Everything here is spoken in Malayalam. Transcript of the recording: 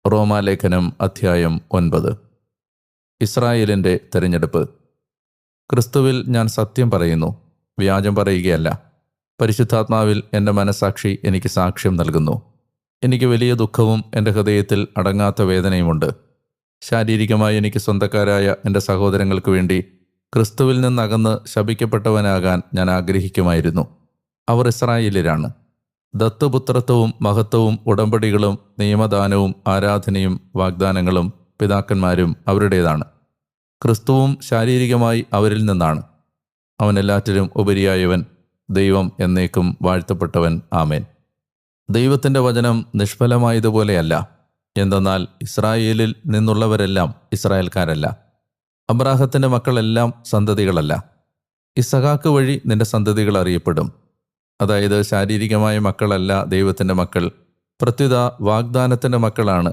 റോമാലേഖനം അധ്യായം 9. ഇസ്രായേലിൻ്റെ തിരഞ്ഞെടുപ്പ്. ക്രിസ്തുവിൽ ഞാൻ സത്യം പറയുന്നു, വ്യാജം പറയുകയല്ല. പരിശുദ്ധാത്മാവിൽ എൻ്റെ മനസ്സാക്ഷി എനിക്ക് സാക്ഷ്യം നൽകുന്നു. എനിക്ക് വലിയ ദുഃഖവും എൻ്റെ ഹൃദയത്തിൽ അടങ്ങാത്ത വേദനയുമുണ്ട്. ശാരീരികമായി എനിക്ക് സ്വന്തക്കാരായ എൻ്റെ സഹോദരങ്ങൾക്ക് വേണ്ടി ക്രിസ്തുവിൽ നിന്നകന്ന് ശപിക്കപ്പെട്ടവനാകാൻ ഞാൻ ആഗ്രഹിക്കുമായിരുന്നു. അവർ ഇസ്രായേലിലാണ്. ദത്തുപുത്രത്വവും മഹത്വവും ഉടമ്പടികളും നിയമദാനവും ആരാധനയും വാഗ്ദാനങ്ങളും പിതാക്കന്മാരും അവരുടേതാണ്. ക്രിസ്തുവും ശാരീരികമായി അവരിൽ നിന്നാണ്. അവൻ എല്ലാറ്റിലും ഉപരിയായവൻ, ദൈവം എന്നേക്കും വാഴ്ത്തപ്പെട്ടവൻ. ആമേൻ. ദൈവത്തിൻ്റെ വചനം നിഷ്ഫലമായതുപോലെയല്ല. എന്തെന്നാൽ ഇസ്രായേലിൽ നിന്നുള്ളവരെല്ലാം ഇസ്രായേൽക്കാരല്ല. അബ്രാഹത്തിൻ്റെ മക്കളെല്ലാം സന്തതികളല്ല. ഇസഹാക്ക് വഴി നിന്റെ സന്തതികൾ അറിയപ്പെടും. അതായത് ശാരീരികമായ മക്കളല്ല ദൈവത്തിൻ്റെ മക്കൾ, പ്രത്യുത വാഗ്ദാനത്തിൻ്റെ മക്കളാണ്